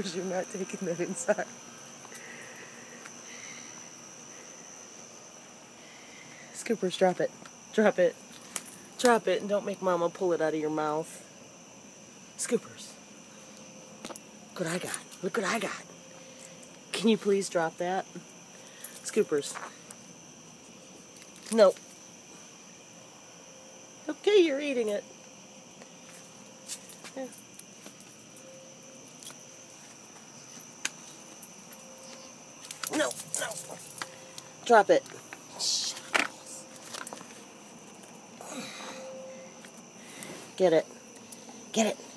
Scoopers, you're not taking that inside. Scoopers, drop it. Drop it. Drop it, and don't make Mama pull it out of your mouth. Scoopers. Look what I got. Look what I got. Can you please drop that? Scoopers. No. Okay, you're eating it. Yeah. No, no. Drop it. Get it. Get it.